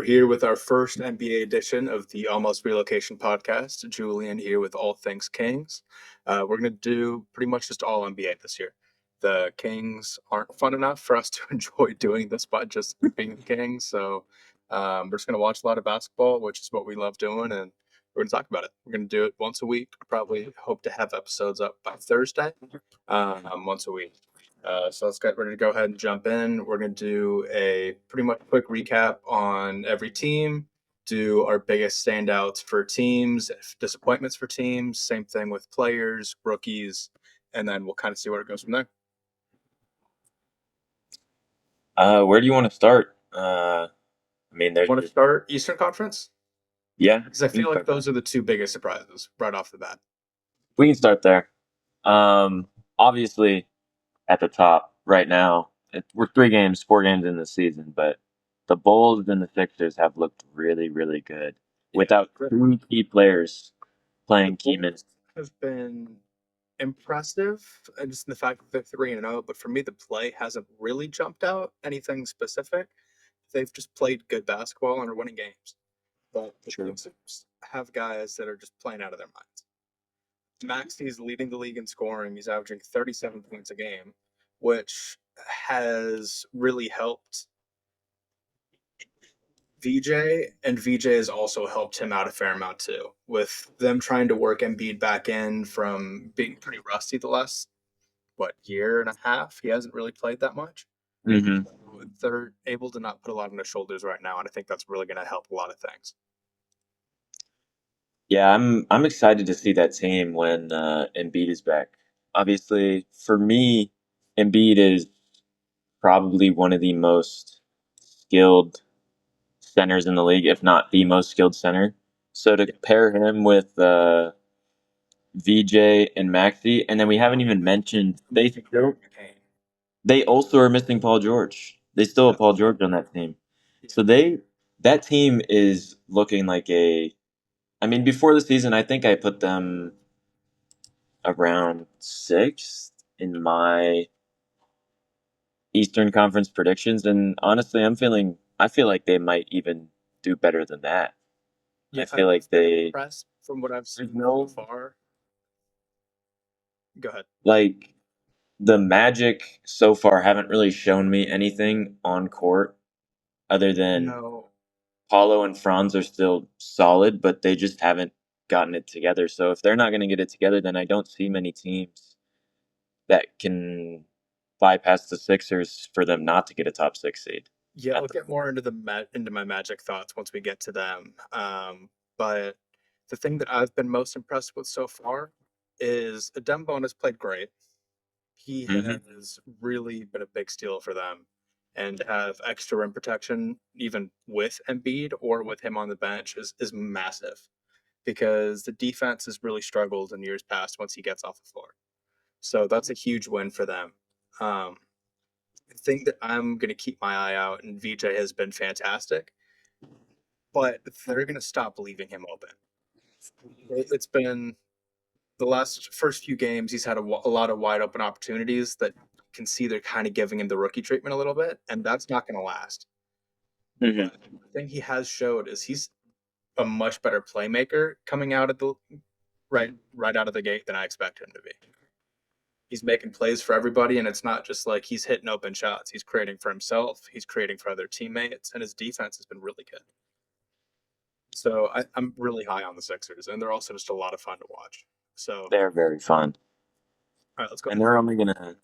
We're here with our first NBA edition of the Almost Relocation Podcast. Julian here with all things Kings. We're going to do pretty much just all NBA this year. The Kings aren't fun enough for us to enjoy doing this by just being the Kings. So we're just going to watch a lot of basketball, which is what we love doing, and we're going to talk about it. We're going to do it once a week. Probably hope to have episodes up by Thursday, once a week. So let's get ready to go ahead and jump in. We're going to do a pretty much quick recap on every team, do our biggest standouts for teams, disappointments for teams, same thing with players, rookies, and then we'll kind of see where it goes from there. Where do you want to start? There's Want to start Eastern Conference? Yeah, because I feel like those are the two biggest surprises right off the bat. We can start there. Obviously, at the top right now, we're 4 games in the season, but the Bulls and the Sixers have looked really, really good without 2 key players playing key minutes. Has been impressive, and just in the fact that they're 3-0. But for me, the play hasn't really jumped out anything specific. They've just played good basketball and are winning games. But the Sixers have guys that are just playing out of their minds. Maxi's leading the league in scoring. He's averaging 37 points a game, which has really helped VJ, and VJ has also helped him out a fair amount too, with them trying to work Embiid back in from being pretty rusty the last, year and a half. He hasn't really played that much. Mm-hmm. They're able to not put a lot on their shoulders right now, and I think that's really going to help a lot of things. Yeah, I'm excited to see that team when Embiid is back. Obviously, for me, Embiid is probably one of the most skilled centers in the league, if not the most skilled center. So to pair him with VJ and Maxi, and then we haven't even mentioned they also are missing Paul George. They still have Paul George on that team. So that team is looking like before the season, I think I put them around 6th in my Eastern Conference predictions, and honestly, I feel like they might even do better than that. Yeah, I feel like they impressed from what I've seen so far. Go ahead. Like the Magic so far haven't really shown me anything on court other than Paulo and Franz are still solid, but they just haven't gotten it together. So if they're not going to get it together, then I don't see many teams that can bypass the Sixers for them not to get a top 6 seed. Yeah, I'll get more into my Magic thoughts once we get to them. But the thing that I've been most impressed with so far is Adembon has played great. He has really been a big steal for them, and to have extra rim protection, even with Embiid or with him on the bench, is massive, because the defense has really struggled in years past once he gets off the floor. So that's a huge win for them. The thing that I'm going to keep my eye out, and VJ has been fantastic, but they're going to stop leaving him open. It's been the first few games, he's had a lot of wide open opportunities that you can see they're kind of giving him the rookie treatment a little bit, and that's not going to last. Mm-hmm. But the thing he has showed is he's a much better playmaker coming out of the right out of the gate than I expect him to be. He's making plays for everybody, and it's not just like he's hitting open shots. He's creating for himself. He's creating for other teammates, and his defense has been really good. So I'm really high on the Sixers, and they're also just a lot of fun to watch. So they're very fun. All right, let's go. And they're only gonna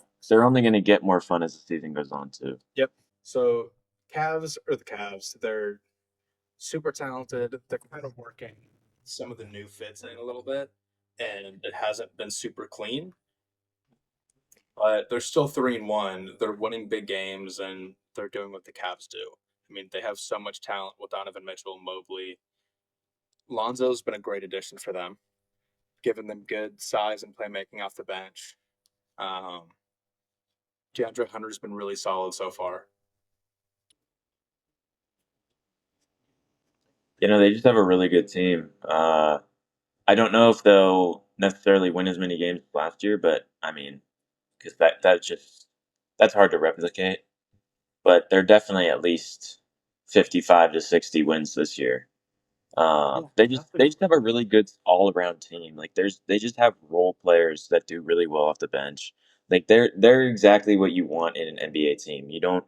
get more fun as the season goes on too. Yep. So Cavs are the Cavs. They're super talented. They're kind of working some of the new fits in a little bit, and it hasn't been super clean. But they're still 3-1. They're winning big games, and they're doing what the Cavs do. I mean, they have so much talent with Donovan Mitchell, Mobley. Lonzo's been a great addition for them, giving them good size and playmaking off the bench. DeAndre Hunter's been really solid so far. They just have a really good team. I don't know if they'll necessarily win as many games as last year, but because that's hard to replicate. But they're definitely at least 55 to 60 wins this year. Yeah, They just have a really good all around team. Like they just have role players that do really well off the bench. Like they're exactly what you want in an NBA team. You don't.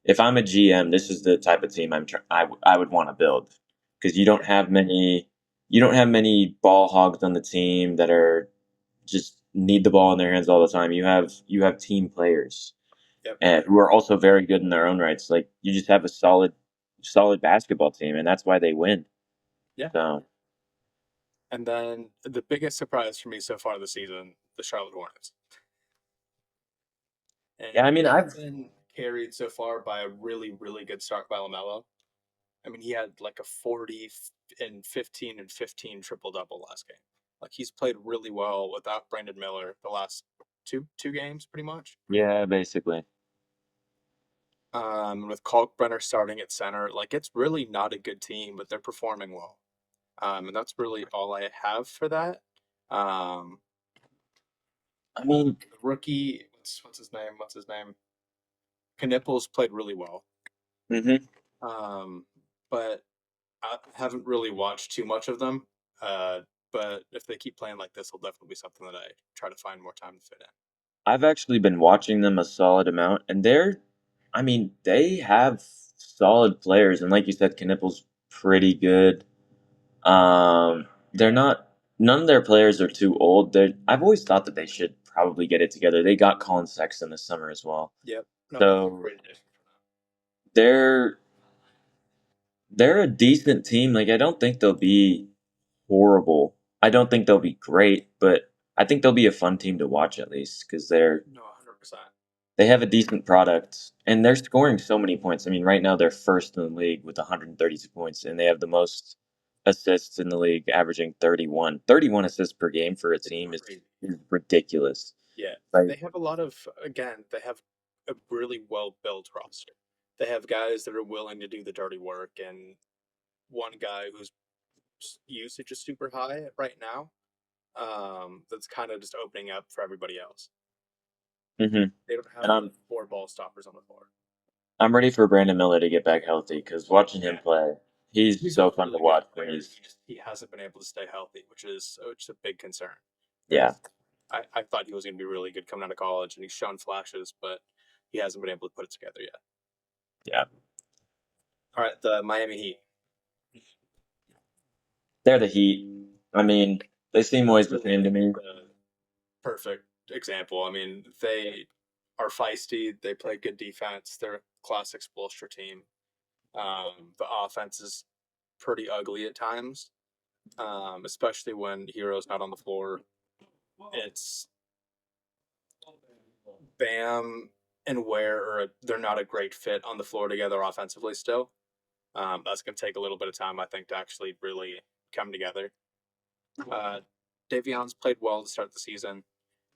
If I'm a GM, this is the type of team I would want to build because you don't have many ball hogs on the team that are just need the ball in their hands all the time. You have team players yep, and who are also very good in their own rights. Like you just have a solid basketball team, and that's why they win. yeah. So And then the biggest surprise for me so far this season, the Charlotte Hornets. yeah, And I mean they've I've been carried so far by a really, really good start by LaMelo. I mean, he had like a 40 and 15 and 15 triple double last game. Like he's played really well without Brandon Miller the last two games, pretty much. yeah basically. With Kalkbrenner starting at center, like it's really not a good team, but they're performing well. And that's really all I have for that. Um, I mean, the rookie, what's his name? What's his name? Knipples played really well. hmm Um, but I haven't really watched too much of them. Uh, but if they keep playing like this, it'll definitely be something that I try to find more time to fit in. I've actually been watching them a solid amount, and I mean, they have solid players, and like you said, Knipple's pretty good. They're not. None of their players are too old. I've always thought that they should probably get it together. They got Colin Sexton this summer as well, Yep. No, that's a so great addition for they're they're a decent team. Like I don't think they'll be horrible. I don't think they'll be great, but I think they'll be a fun team to watch at least because them. No, 100%. they have a decent product and they're scoring so many points. I mean, right now they're first in the league with 132 points, and they have the most assists in the league, averaging 31. 31 assists per game for a It's team crazy. is ridiculous. Yeah, Like, they have a lot of again. They have a really well built roster. They have guys that are willing to do the dirty work, and one guy whose usage is super high right now. That's kind of just opening up for everybody else. hmm They don't have and like four ball stoppers on the floor. I'm ready for Brandon Miller to get back healthy because watching him Yeah, play, he's he's a so fun to really good watch when player. he's He hasn't been able to stay healthy, which is a big concern. yeah, Because I thought he was going to be really good coming out of college, and he's shown flashes, but he hasn't been able to put it together yet. yeah. All right, the Miami Heat. They're the Heat. I mean, they seem always the same to me. The perfect example. I mean, they are feisty. They play good defense. They're a classic Spoelstra team. The offense is pretty ugly at times, especially when Hero's not on the floor. It's Bam and Ware they're not a great fit on the floor together offensively still. That's going to take a little bit of time, I think, to actually really come together. Uh, Davion's played well to start the season.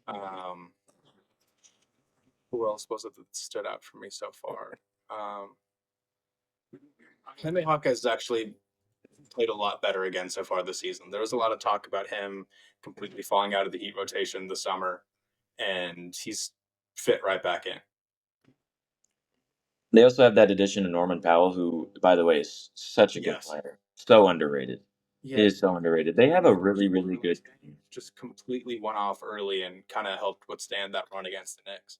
Um, who else was it that stood out for me so far? Um, Henry Hawkins actually played a lot better again so far this season. There was a lot of talk about him completely falling out of the Heat rotation this summer, and he's fit right back in. They also have that addition of Norman Powell, who, by the way, is such a good Yes. player. So underrated. He Yeah, is so underrated. They have a really, really good team. just completely went off early and kind of helped withstand that run against the Knicks.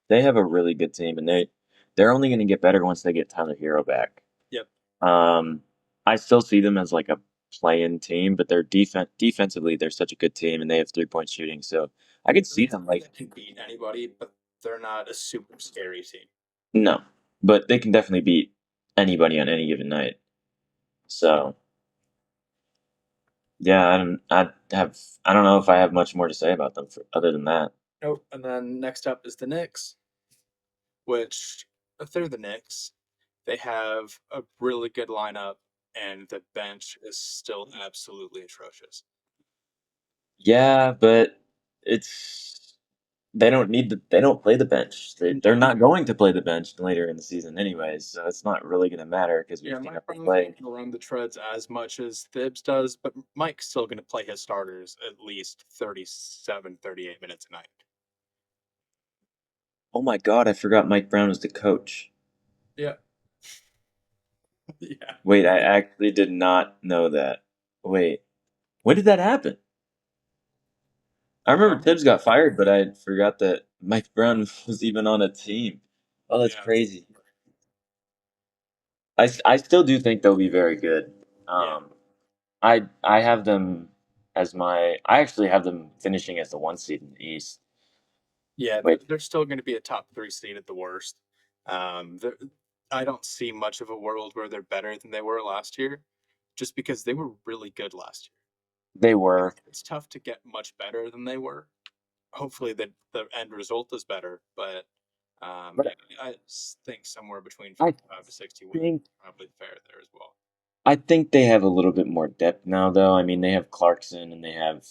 They have a really good team, and they're only going to get better once they get Tyler Hero back. Yep. Um, I still see them as like a play-in team, but defensively they're such a good team, and they have 3-point shooting. So I could They're see a them team like that can beat anybody, but they're not a super scary team. no, but they can definitely beat anybody on any given night. So yeah, I don't know if I have much more to say about them other than that. Nope. And then next up is the Knicks, which if they're the Knicks, they have a really good lineup, and the bench is still absolutely atrocious. Yeah, but it's they don't play the bench. They're No. not going to play the bench later in the season anyways, so it's not really going to matter because we've Yeah, seen Mike them Brown's play. not going to run the treads as much as Thibs does, but Mike's still going to play his starters at least 37, 38 minutes a night. Oh my God, I forgot Mike Brown was the coach. Yeah. Yeah. Wait, I actually did not know that. Wait, when did that happen? I remember Tibbs got fired, but I forgot that Mike Brown was even on a team. Oh, that's Yeah. crazy. I still do think they'll be very good. Yeah. Um, I have them as my. I actually have them finishing as the one seed in the East. Yeah, Wait, they're still going to be a top three seed at the worst. They're- I don't see much of a world where they're better than they were last year, just because they were really good last they year. were. It's tough to get much better than they were. Hopefully, the end result is better, but yeah, But I think somewhere between I 55 to 60 wins think is probably fair there as well. I think they have a little bit more depth now, though. I mean, they have Clarkson and they have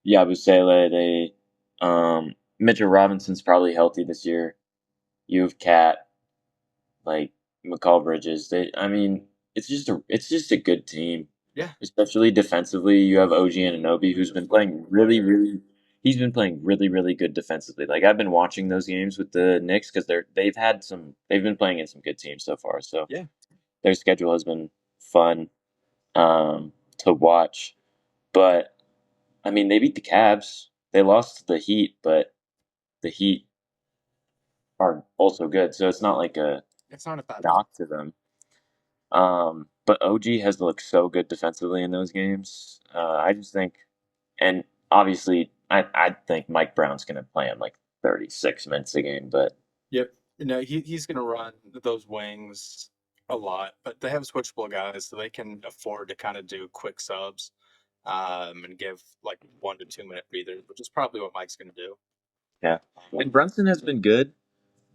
Yabusele. Mitchell Robinson's probably healthy this year. You have Cat, like McCall Bridges. I mean, it's just a good team, Yeah, especially defensively. You have OG Anunoby, who's been playing he's been playing really, really good defensively. Like I've been watching those games with the Knicks because they've been playing in some good teams so far. So yeah, their schedule has been fun to watch. But I mean, they beat the Cavs. They lost to the Heat, but the Heat are also good. So it's not like a it's not a bad loss. knock to them. But OG has looked so good defensively in those games. I just think, and obviously, I think Mike Brown's going to play him like 36 minutes a game. But Yep. No, he's going to run those wings a lot, but they have switchable guys, so they can afford to kind of do quick subs, and give like 1 to 2 minute breathers, which is probably what Mike's going to do. yeah, and Brunson has been good,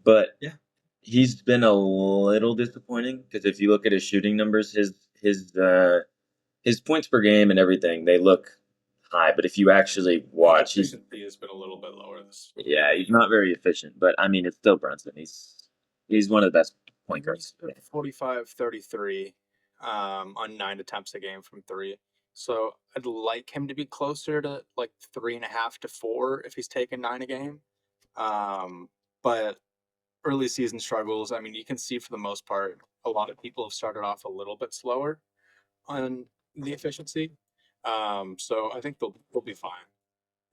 but Yeah. he's been a little disappointing because if you look at his shooting numbers, his points per game and everything, they look high. But if you actually His watch, efficiency has been a little bit lower this. yeah, he's not very efficient. But I mean, it's still Brunson. He's one of the best point He's guards in the game. 45, 33, on 9 attempts a game from three. So I'd like him to be closer to like 3.5 to 4 if he's taking 9 a game. But early season struggles, I mean, you can see for the most part, a lot of people have started off a little bit slower on the efficiency. So I think they'll be fine.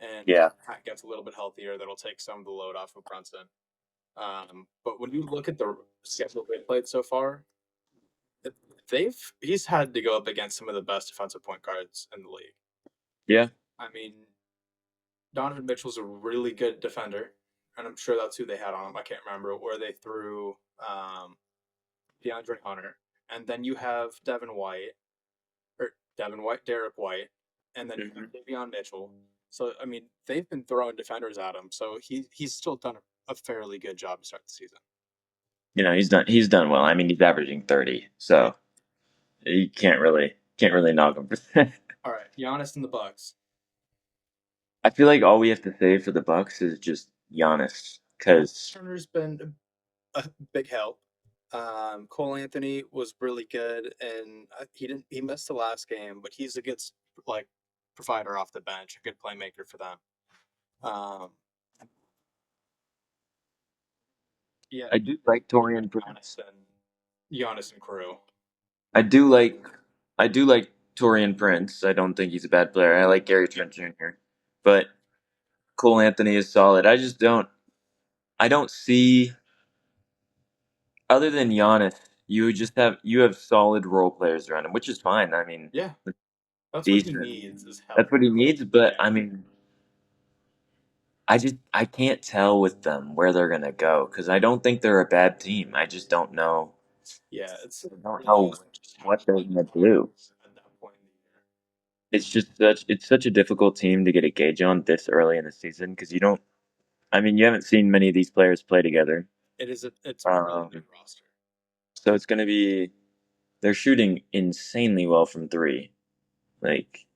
And Yeah, Pat gets a little bit healthier, that'll take some of the load off of Brunson. But when you look at the schedule they played so far, he's had to go up against some of the best defensive point guards in the league. yeah. I mean, Donovan Mitchell's a really good defender, and I'm sure that's who they had on him. I can't remember where they threw DeAndre Hunter, and then you have Devin White, Derek White, and then you have Mhm. Davion Mitchell. So I mean, they've been throwing defenders at him. So he's still done a fairly good job to start the season. He's done well. I mean, he's averaging 30, Yeah. so you can't really knock him for that. All right, Giannis and the Bucks. I feel like all we have to say for the Bucks is just Giannis, because Turner's been a big help. Cole Anthony was really good, and he missed the last game, but he's a good like provider off the bench, a good playmaker for them. Um, yeah, I do like Torian Giannis Prince. and Giannis and crew. I do like I do like Torian Prince. I don't think he's a bad player. I like Gary Trent Jr. But Cole Anthony is solid. I don't see other than Giannis, you have solid role players around him, which is fine. I mean, Yeah, it's that's what he decent. needs is help. That's what he needs, but Yeah, I mean, I can't tell with them where they're gonna go because I don't think they're a bad team. I just don't know. yeah, it's I don't really know is just how what they're much gonna confidence do. at that point in the year. It's such a difficult team to get a gauge on this early in the season because you don't. I mean, you haven't seen many of these players play together. It's a really big Um, roster. so it's gonna be they're shooting insanely well from three. Like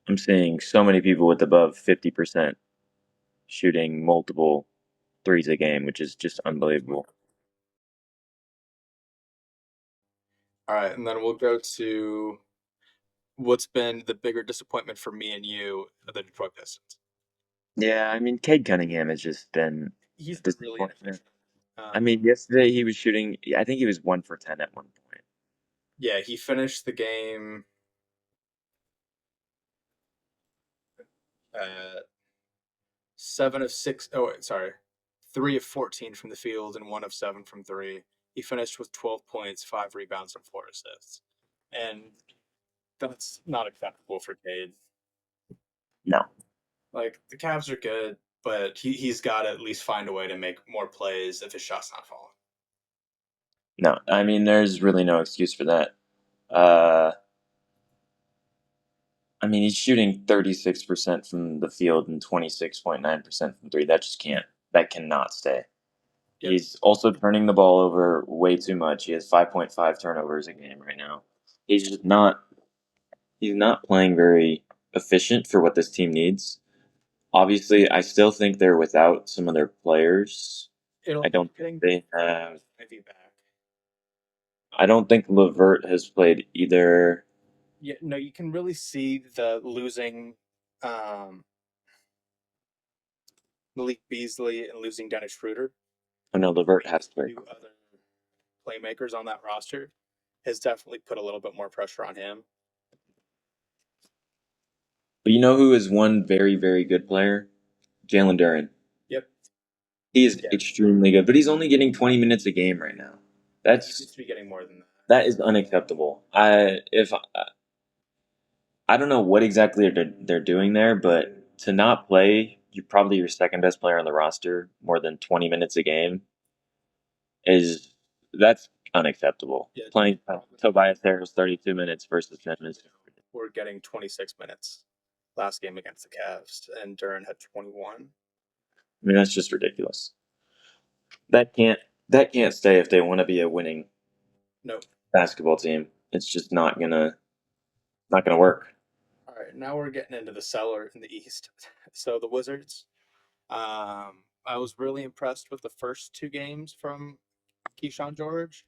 I'm seeing so many with above 50% shooting multiple threes a game, which is just unbelievable. All right, and then we'll go to what's been the bigger disappointment for me and you, the Detroit Pistons. Yeah, I mean, Cade Cunningham has just been a He's been really disappointment. inefficient. I mean, yesterday he was shooting. I think he was 1 for 10 at one point. Yeah, he finished the game at 7 of 6. Oh, sorry, 3 of 14 from the field and 1 of 7 from three. He finished with 12 points, 5 rebounds, and 4 assists. And that's not acceptable for Cade. No, Like the Cavs are good, but he's got to at least find a way to make more plays if his shot's not falling. no. I mean, there's really no excuse for that. Uh, I mean, he's shooting 36% from the field and 26.9% from three. That just can't. That cannot stay. Yep. He's also turning the ball over way too much. He has 5.5 turnovers a game right now. He's just not. He's not playing very efficient for what this team needs. Obviously, I still think they're without some of their players. It'll I don't help think getting they have. Ivy back. I don't think Levert has played either. Yeah, no, you can really see the losing um, Malik Beasley and losing Dennis Schroeder. Oh no, Levert has played. Two other playmakers on that roster has definitely put a little bit more pressure on him. But you know who is one very, very good player? Jalen Duren. Yep. He is Yeah. extremely good, but he's only getting 20 minutes a game right now. He needs That's to be getting more than that. that is unacceptable. I don't know what exactly they're doing there, but to not play, you're probably your second best player on the roster more than 20 minutes a game is that's unacceptable. Yeah, Playing Tobias Harris 32 minutes versus him is. we're getting 26 minutes last game against the Cavs, and Duran had 21. I mean, that's just ridiculous. That can't that can't stay if they want to be a winning Nope. basketball team. It's just not gonna work. All right, now we're getting into the cellar in the East. So the Wizards. I was really impressed with the first two games from Keyshawn George,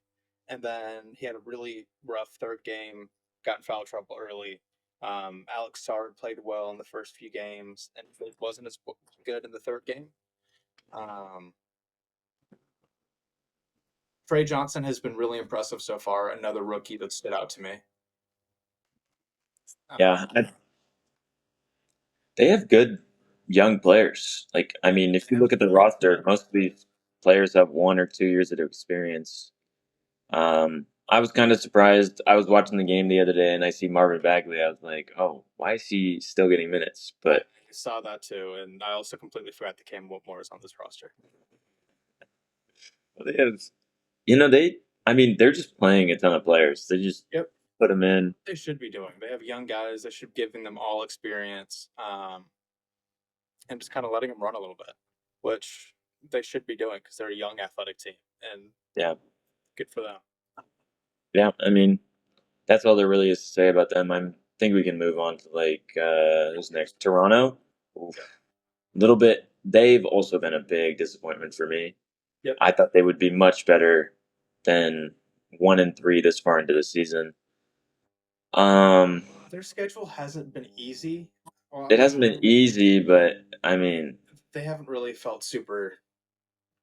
and then he had a really rough third game. Got in foul trouble early. Alex Sard played well in the first few games, and it wasn't as good in the third game. Um, Trey Johnson has been really impressive so far. Another rookie that stood out to me. Yeah, they have good young players. Like, I mean, if you look at the roster, most of these players have 1 or 2 years of experience. I was kind of surprised. I was watching the game the other day and I see Marvin Bagley. I was like, oh, why is he still getting minutes? I But saw that too, and I also completely forgot that Cam Whitmore is on this roster. they have, I mean, they're just playing a ton of players. They just Yep, put them in. they should be doing. They have young guys. They should be giving them all experience, and just kind of letting them run a little bit, which they should be doing because they're a young athletic team, and Yeah. good for them. Yeah. I mean, that's all there really is to say about them. I think we can move on to who's next? Toronto. Oof. Little bit. They've also been a big disappointment for me. Yep. I thought they would be much better than 1-3 this far into the season. Their schedule hasn't been easy. It hasn't been easy, but I mean, They haven't really felt super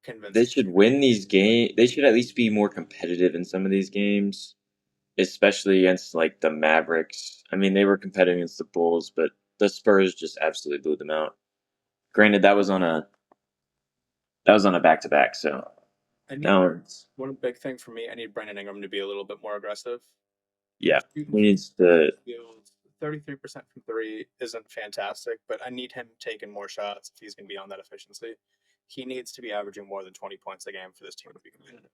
they convincing. should win these games. They should at least be more competitive in some of these games, especially against like the Mavericks. I mean, they were competitive against the Bulls, but the Spurs just absolutely blew them out. Granted, that was on a back to back, so I need now it's one big thing for me. I need Brandon Ingram to be a little bit more aggressive. yeah. Shooting He needs to 33% from three isn't fantastic, but I need him taking more shots if he's going to be on that efficiency. He needs to be averaging more than 20 points a game for this team to be competitive.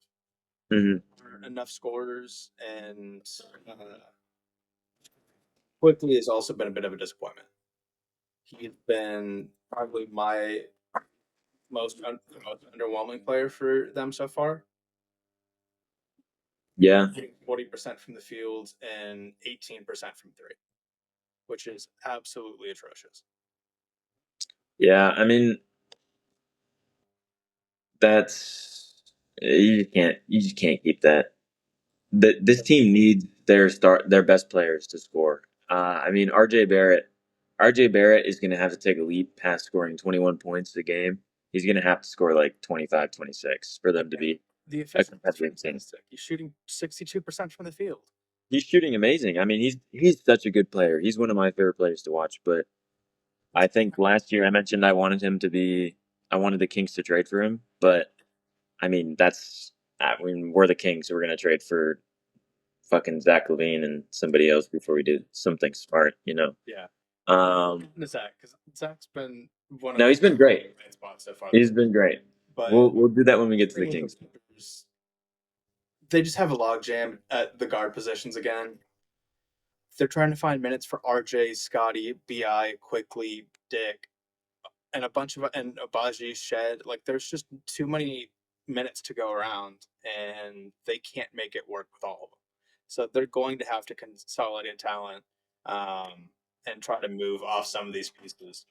mhm. Enough scorers, and quickly has also been a bit of a disappointment. He's been probably my most underwhelming player for them so far. Yeah. 40% from the field and 18% from three, which is absolutely atrocious. Yeah, I mean that's you just can't keep that. This team needs their best players to score. I mean RJ Barrett is going to have to take a leap past scoring 21 points a game. He's going to have to score like 25, 26 for them to be The a efficiency is competitive team. fantastic. He's shooting 62% from the field. he's shooting amazing. I mean, he's such a good player. He's one of my favorite players to watch. But I think last year I mentioned I wanted the Kings to trade for him. But I mean, we're the Kings, so we're gonna trade for fucking Zach Levine and somebody else before we do something smart, you know. Yeah. Um, Zach, because Zach's been one of no, the he's been great. bright spots so far. He's been great. But We'll do that when we get to the with the Kings. Clippers, they just have a logjam at the guard positions again. They're trying to find minutes for RJ, Scotty, Bi, quickly, Dick, and a bunch of and Abaji, Shed. Like there's just too many minutes to go around, and they can't make it work with all of them. So they're going to have to consolidate talent um, and try to move off some of these pieces.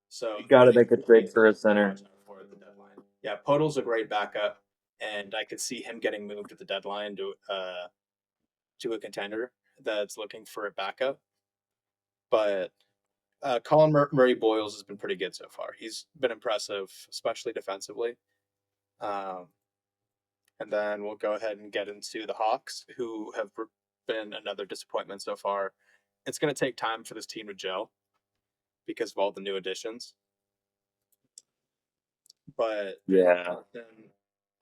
So You got to they make a trade for a center. for the deadline. Yeah, Podol's a great backup, and I could see him getting moved at the deadline to a contender that's looking for a backup. But Colin Murray Boyles has been pretty good so far. He's been impressive, especially defensively. Um, and then we'll go ahead and get into the Hawks, who have been another disappointment so far. It's going to take time for this team to gel because of all the new additions. But Yeah. then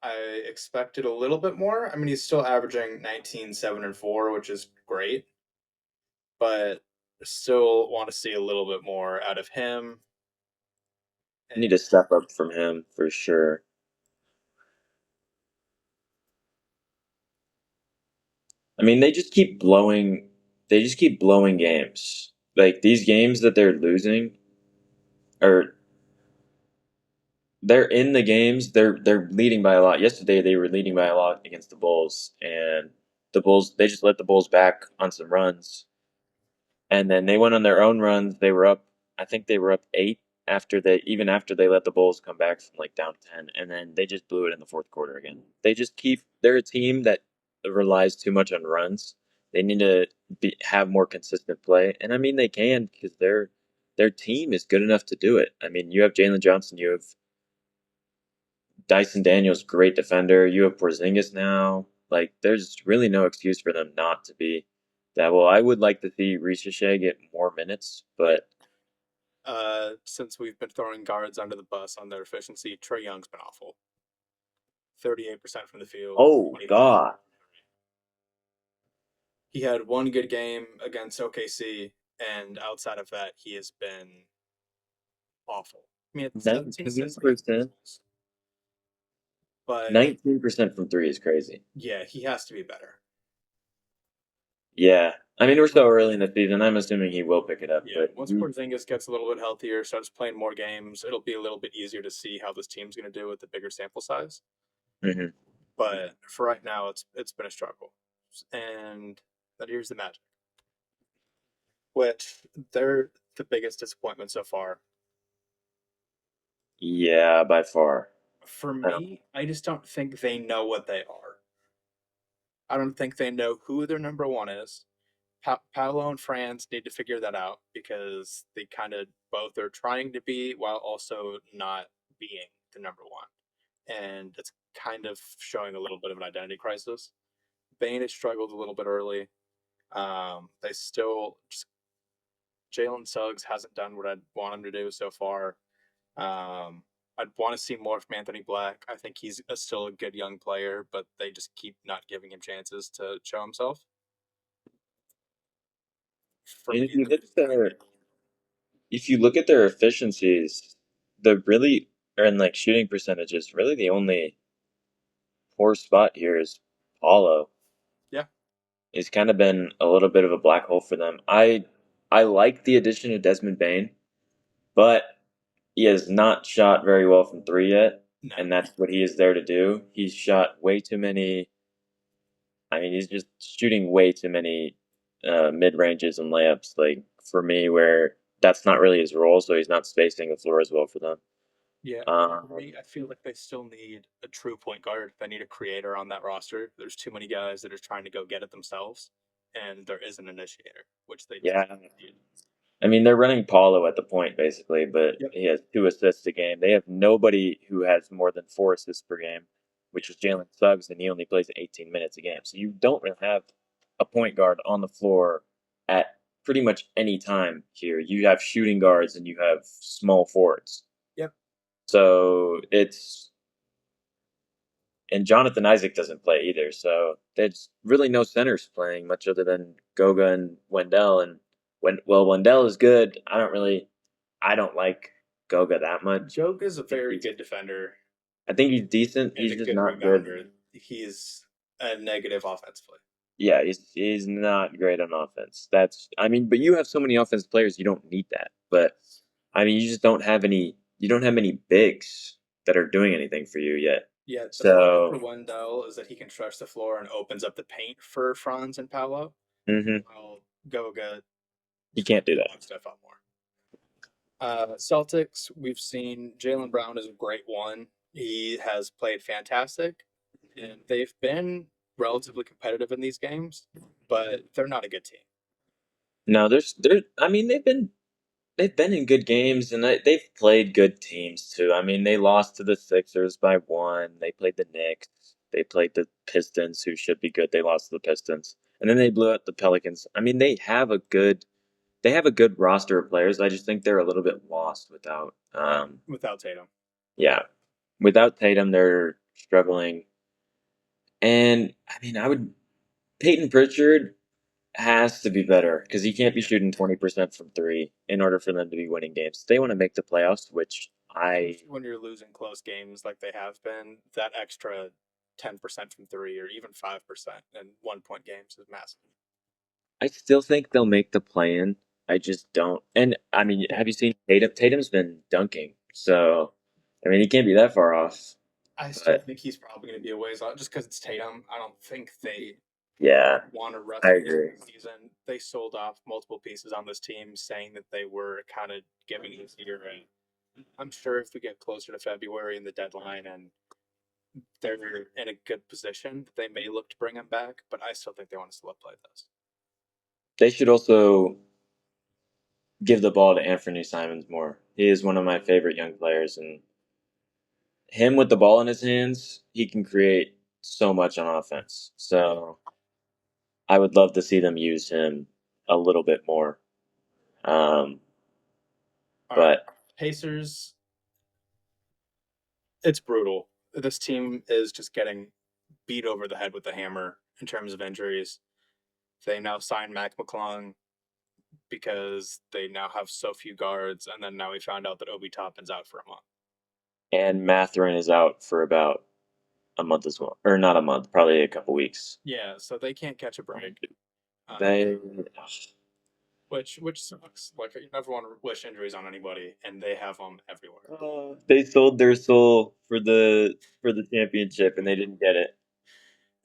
I expected a little bit more. I mean, he's still averaging 19, 7, and 4, which is great. But still want to see a little bit more out of him. Need to step up from him for sure. I mean, they just keep blowing games. Like these games that they're losing are they're in the games. They're leading by a lot. Yesterday they were leading by a lot against the Bulls, and the Bulls they just let the Bulls back on some runs, and then they went on their own runs. They were up. I think they were up 8 after they let the Bulls come back from like down 10, and then they just blew it in the fourth quarter again. They're a team that relies too much on runs. They need to have more consistent play, and I mean they can because their team is good enough to do it. I mean you have Jalen Johnson, you have Dyson Daniels, great defender. You have Porzingis now. Like, there's really no excuse for them not to be that well. I would like to see Ricochet get more minutes, but Since we've been throwing guards under the bus on their efficiency, Trey Young's been awful. 38% from the field, oh 25. god, He had one good game against OKC, and outside of that, he has been awful. I mean, it's 17 assists, 19%, but 19% from three is crazy. yeah, he has to be better. Yeah, I mean we're so early in the season. I'm assuming he will pick it up, Yeah, but once Porzingis gets a little bit healthier, starts playing more games, it'll be a little bit easier to see how this team's going to do with the bigger sample size. mhm. But for right now, it's been a struggle. And but here's the Magic, which they're the biggest disappointment so far. Yeah, by far. For I don't, me, I just don't think they know what they are. I don't think they know who their number one is. Paolo and Franz need to figure that out because they kind of both are trying to be while also not being the number one. And it's kind of showing a little bit of an identity crisis. Bane has struggled a little bit early. They still just Jalen Suggs hasn't done what I'd want him to do so far. I'd want to see more from Anthony Black. I think he's still a good young player, but they just keep not giving him chances to show himself. For and me, if you look at their efficiencies, the really or in like shooting percentages, really the only poor spot here is Paulo. yeah, He's kind of been a little bit of a black hole for them. I like the addition of Desmond Bain, but he has not shot very well from three yet, no, and that's what he is there to do. He's shot way too many. I mean, he's just shooting way too many mid ranges and layups. Like for me, where that's not really his role, so he's not spacing the floor as well for them. yeah. For Um, me, I feel like they still need a true point guard. They need a creator on that roster. There's too many guys that are trying to go get it themselves, and there is an initiator, which they yeah, need. I mean, they're running Paulo at the point basically, but Yep. he has 2 assists a game. They have nobody who has more than 4 assists per game, which is Jalen Suggs, and he only plays 18 minutes a game. So you don't really have a point guard on the floor at pretty much any time here. You have shooting guards and you have small forwards. Yep. So it's and Jonathan Isaac doesn't play either. So there's really no centers playing much other than Goga and Wendell. And Wendell is good. I don't like Goga that much. Joke is a very good defender I think he's decent. and He's a just good not good. rebounder. He's a negative offensively. Yeah, he's not great on offense. But you have so many offensive players, you don't need that. But I mean, you just don't have any. You don't have any bigs that are doing anything for you yet. Yeah, the problem for So, Wendell is that he can stretch the floor and opens up the paint for Franz and Paolo. mhm, While Goga you can't do that. blocks stuff up more. Celtics, we've seen Jalen Brown is a great one. He has played fantastic, and they've been relatively competitive in these games, but they're not a good team. No, there's. I mean, they've been in good games and they've played good teams too. I mean, they lost to the Sixers by 1. They played the Knicks. They played the Pistons, who should be good. They lost to the Pistons, and then they blew out the Pelicans. I mean, they have a good roster of players. I just think they're a little bit lost Without Tatum. yeah, without Tatum, they're struggling. And I mean, Peyton Pritchard has to be better because he can't be Yeah. shooting 20% from 3 in order for them to be winning games. They want to make the playoffs, which When you're losing close games like they have been, that extra 10% from three or even 5% in 1 point games is massive. I still think they'll make the play in. I just don't. And I mean, have you seen Tatum? Tatum's been dunking, so I mean, he can't be that far off. I still But think he's probably going to be a ways out just because it's Tatum. I don't think they yeah, want to rest I him agree. this season. They sold off multiple pieces on this team, saying that they were kind of giving this year. And I'm sure if we get closer to February and the deadline, and they're in a good position, they may look to bring him back. But I still think they want to slow play this. They should also give the ball to Anthony Simons more. He is one of my favorite young players, and him with the ball in his hands, he can create so much on offense. So I would love to see them use him a little bit more. Um, All right, but Pacers. It's brutal. This team is just getting beat over the head with the hammer in terms of injuries. They now signed Mac McClung because they now have so few guards, and then now we found out that Obi Toppin's out for a month. and Matherin is out for about a month as well, or not a month, probably a couple weeks. Yeah, so they can't catch a break, They which sucks. Like you never want to wish injuries on anybody, and they have them everywhere. they sold their soul for the championship, and they didn't get it.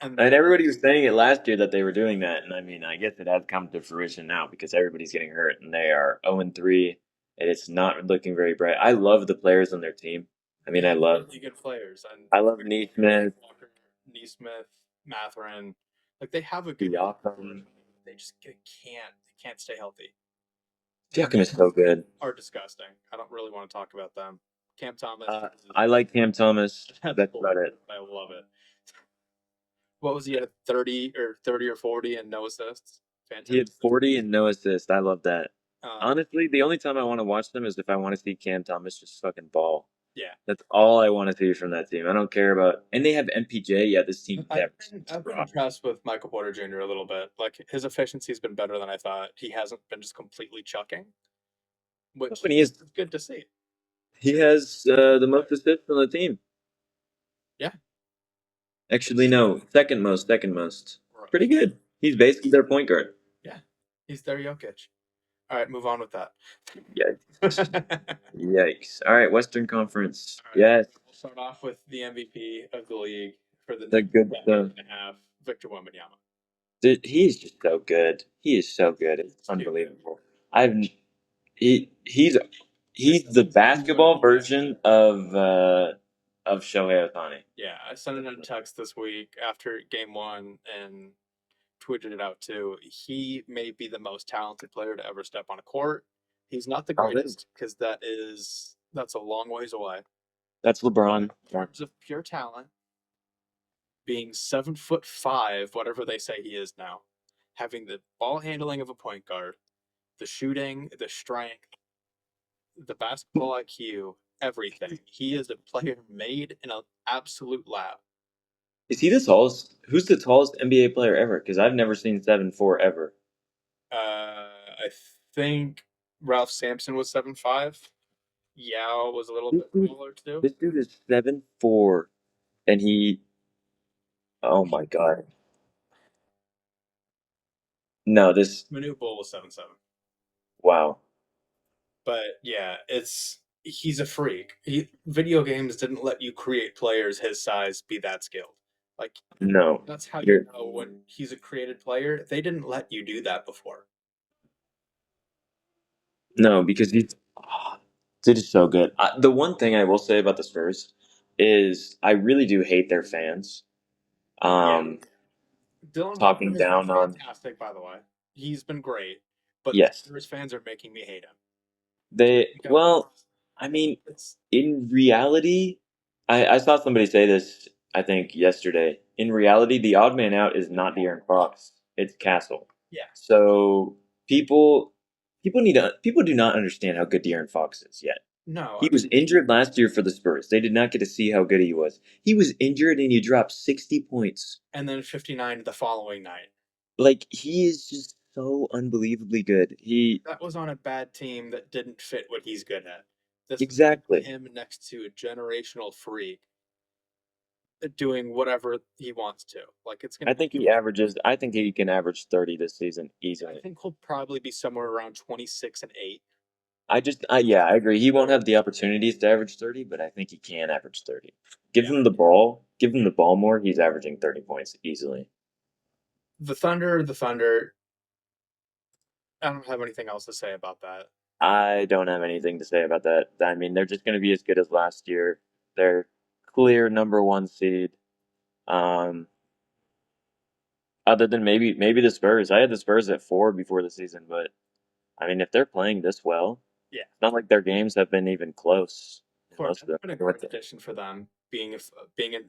And And then everybody was saying it last year that they were doing that, and I mean, I guess it has come to fruition now because everybody's getting hurt, and they are 0-3, and it's not looking very bright. I love the players on their team. I mean, really good players, and I love Neesmith, Walker, Neesmith, Matherin. Like they have a good. Siakam. They just they can't stay healthy. Siakam is so good. Are disgusting. I don't really want to talk about them. Cam Thomas. I like Cam Thomas. That's That's cool. about it. I love it. What was he at 30 or 40 and no assists? Fantastic. He had 40 and no assist. I love that. Um, Honestly, the only time I want to watch them is if I want to see Cam Thomas just fucking ball. yeah. That's all I want to see from that team. I don't care about. And they have MPJ. Yeah, this team. I've been impressed with Michael Porter Jr. a little bit. Like his efficiency's been better than I thought. He hasn't been just completely chucking, which is good to see. He has the most assists on the team. Yeah. Actually, no, second most. Pretty good. He's basically their point guard. Yeah, he's their Jokic. All right, move on with that. Yikes. All right, Western Conference. All right, Yes. We'll start off with the MVP of the league for the The next good decade stuff. and a half, Victor Wembanyama. Dude, he's just so good. He is so good. It's unbelievable. He's the basketball version of Shohei Ohtani. Yeah, I sent in a text this week after game one and tweeted it out too. He may be the most talented player to ever step on a court. He's not the Oh, really? greatest because that's a long ways away. That's LeBron. In terms of pure talent, being 7'5", whatever they say he is now, having the ball handling of a point guard, the shooting, the strength, the basketball IQ, everything. He is a player made in an absolute lab. Is he the tallest? Who's the tallest NBA player ever? Because I've never seen 7'4" ever. I think Ralph Sampson was 7'5". Yao was a little This bit dude, taller too. this dude is 7'4", and he. Oh my god. No, this. Manu Bull was 7'7". Wow. But yeah, he's a freak. Video games didn't let you create players his size be that skilled. Like No. that's how you You're know when he's a created player. They didn't let you do that before. no because he's. Dude is so good. The one thing I will say about the Spurs is I really do hate their fans. Yeah, Um, Dylan Harper talking has been down on. fantastic, by the way. He's been great, but the Yes. Spurs fans are making me hate him. They Because well, I mean, it's in reality, I saw somebody say this, I think yesterday. In reality, the odd man out is not De'Aaron Fox; it's Castle. yeah, So people people do not understand how good De'Aaron Fox is yet. no, He was injured last year for the Spurs. They did not get to see how good he was. He was injured and he dropped 60 points. and then 59 the following night. Like he is just so unbelievably good. He That was on a bad team that didn't fit what he's good at. This is exactly. him next to a generational freak doing whatever he wants to. Like it's gonna I be. think he averages. I think he can average 30 this season I easily. think he'll probably be somewhere around 26 and 8. Yeah, I agree. He won't have the opportunities to average 30, but I think he can average 30. Yeah. Give him the ball more. He's averaging 30 points easily. The Thunder. I don't have anything else to say about that. I don't have anything to say about that. I mean, they're just going to be as good as last year. They're clear number one seed. Um, Other than maybe the Spurs. I had the Spurs at 4 before the season, but I mean, if they're playing this well, Yeah, it's not like their games have been even close. Most of Fournette's them. been a great addition for them, being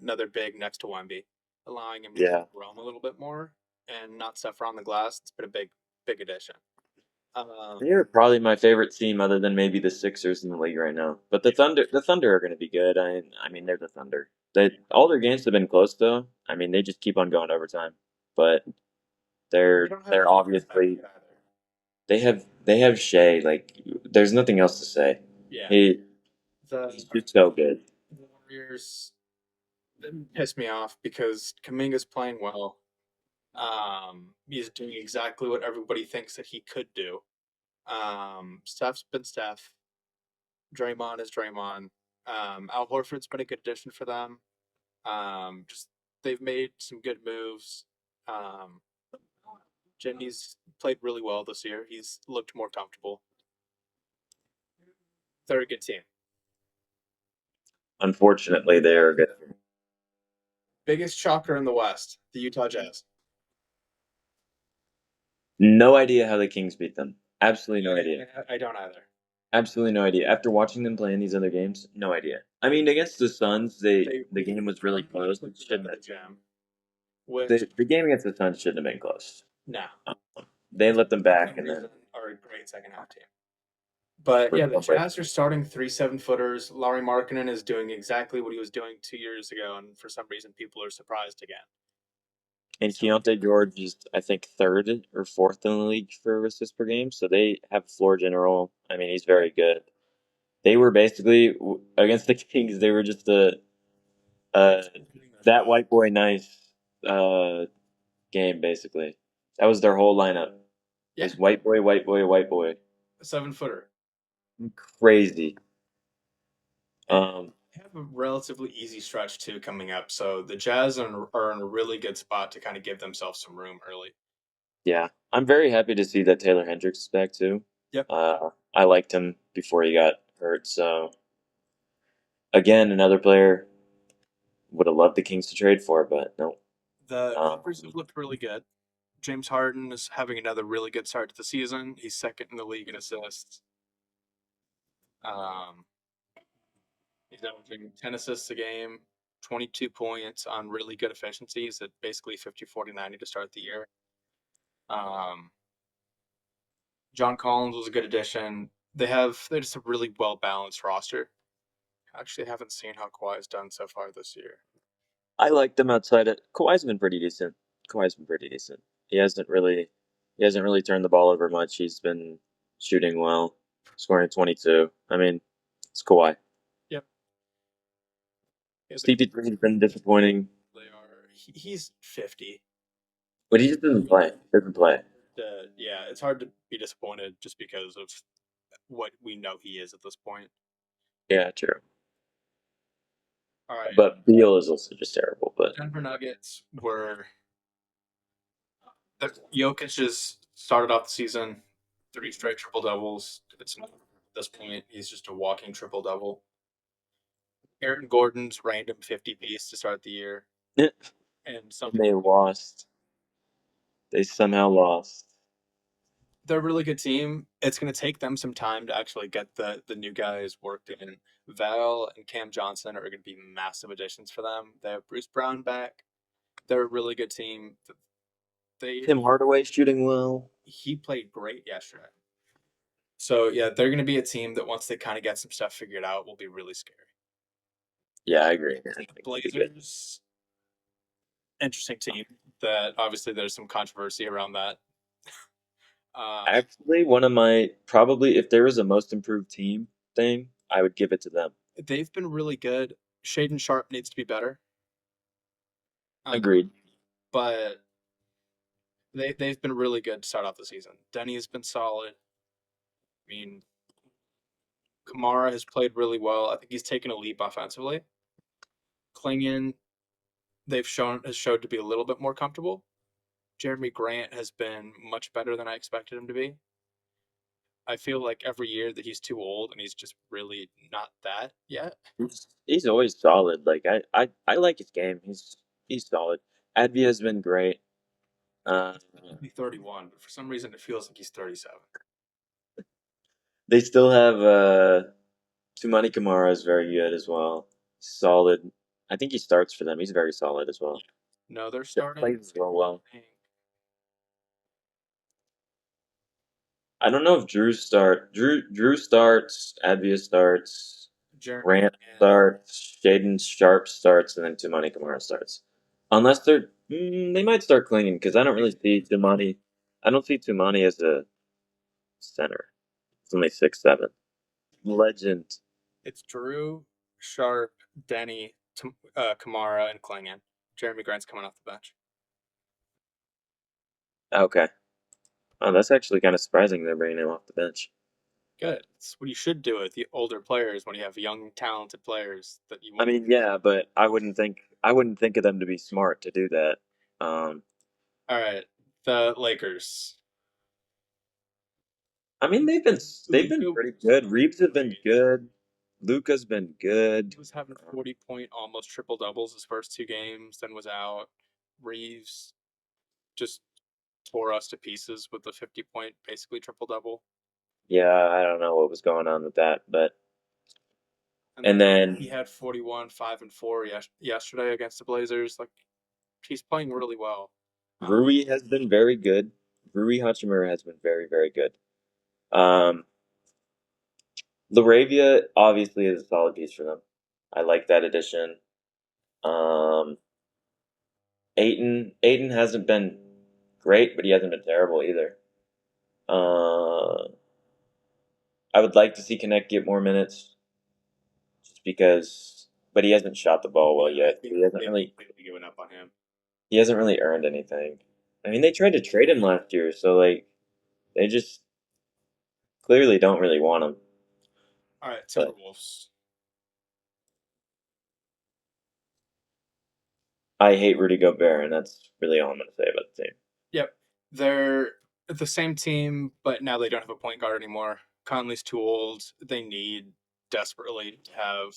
another big next to Wemby, allowing him to Yeah. roam a little bit more and not suffer on the glass. It's been a big addition. They're probably my favorite team, other than maybe the Sixers in the league right now. But the Thunder are going to be good. I mean, they're the Thunder. All their games have been close though. I mean, they just keep on going overtime. But They don't have they're Horford back obviously yet either. they have Shea. Like, there's nothing else to say. Yeah, He the he's just so good. Warriors piss me off because Kaminga's playing well. He's doing exactly what everybody thinks that he could do. Steph's been Steph. Draymond is Draymond. Al Horford's been a good addition for them. Just they've made some good moves. Um, Jenny's played really well this year. He's looked more comfortable. They're a good team. Unfortunately, they're good. Biggest shocker in the West, the Utah Jazz. No idea how the Kings beat them. Absolutely no idea. I don't either. Absolutely no idea. After watching them play in these other games, no idea. I mean, against the Suns, They the game was really close. It put them shouldn't in the have. jam. Which The game against the Suns shouldn't have been close. no, They let them for back, some and then reason are a great second half team. But for yeah, the some reason. Jazz are starting 3 7-footers. Laurie Markkinen is doing exactly what he was doing 2 years ago, and for some reason, people are surprised again. And Keontae George is, I think, third or fourth in the league for assists per game. So they have a floor general. I mean, he's very good. They were basically against the Kings. They were just uh that white boy nice uh game basically. That was their whole lineup. Yeah, Was white boy, white boy, white boy. a 7-footer. Crazy. And Um, they have a relatively easy stretch too coming up. So the Jazz are in a really good spot to kind of give themselves some room early. yeah, I'm very happy to see that Taylor Hendricks is back too. Yep. I liked him before he got hurt. So again, another player would have loved the Kings to trade for, but no. The Um, Clippers have looked really good. James Harden is having another really good start to the season. He's second in the league in assists. Um, he's averaging 10 assists a game, 22 points on really good efficiencies at basically 50, 40, 90 to start the year. Um, John Collins was a good addition. They're just a really well balanced roster. Actually, haven't seen how Kawhi's done so far this year. I like them outside it. Kawhi's been pretty decent. Kawhi's been pretty decent. He hasn't really turned the ball over much. He's been shooting well, scoring 22. I mean, it's Kawhi. Yep. Yeah, CP3 has been disappointing, they are. He's 50. but he just doesn't play. Doesn't play. Yeah, it's hard to be disappointed just because of what we know he is at this point. Yeah, true. All right, But Beal is also just terrible. But Denver Nuggets were Jokic just started off the season 3 straight triple doubles. It's at this point he's just a walking triple double. Aaron Gordon's random 50 piece to start the year, and and some they lost. They somehow lost. they're a really good team. It's going to take them some time to actually get the new guys worked in. Val and Cam Johnson are going to be massive additions for them. They have Bruce Brown back. They're a really good team. They Tim Hardaway shooting well. He played great yesterday. So yeah, they're going to be a team that once they kind of get some stuff figured out, will be really scary. Yeah, I agree. I think Blazers, interesting team. That obviously there's some controversy around that. Actually, one of my probably if there was a most improved team thing, I would give it to them. They've been really good. Shaden Sharp needs to be better, Agreed. but they've been really good to start off the season. Denny's been solid. I mean, Kamara has played really well. I think he's taken a leap offensively. Klingon, has showed to be a little bit more comfortable. Jeremy Grant has been much better than I expected him to be. I feel like every year that he's too old and he's just really not that yet. He's always solid. Like I like his game. He's solid. Advia has been great. He'll be 31, but for some reason it feels like he's 37. They still have Tumani Kamara is very good as well. Solid. I think he starts for them. He's very solid as well. No, they're starting. Plays well. I don't know if Drew starts. Advia starts. Grant starts. Shaden Sharp starts, and then Tumani Kamara starts. Unless they might start clinging because I don't really see Tumani. I don't see Tumani as a center. It's only 6'7". Legend. It's Drew, Sharp, Denny, Kamara, and Klingon. Jeremy Grant's coming off the bench. Okay. Oh, that's actually kind of surprising they're bringing him off the bench. Good. It's what you should do with the older players when you have young, talented players that you I want. mean, yeah, but I wouldn't think of them to be smart to do that. All right, the Lakers. I mean, they've been pretty good. Reeves have been good. Luca's been good. He was having 40-point, almost triple doubles his first 2 games, then was out. Reeves just tore us to pieces with the 50-point, basically triple double. Yeah, I don't know what was going on with that, but And then he had 41, 5 and 4 yesterday against the Blazers. Like he's playing really well. Rui has been very good. Rui Hachimura has been very, very good. Laravia obviously is a solid piece for them. I like that addition. Um, Aiton hasn't been great, but he hasn't been terrible either. I would like to see Connect get more minutes, just because, but he hasn't shot the ball well yet. He hasn't really given up on him. He hasn't really earned anything. I mean, they tried to trade him last year, so like, they just clearly don't really want him. All right, Timberwolves. I hate Rudy Gobert, and that's really all I'm going to say about the team. Yep, they're the same team, but now they don't have a point guard anymore. Conley's too old. They need desperately to have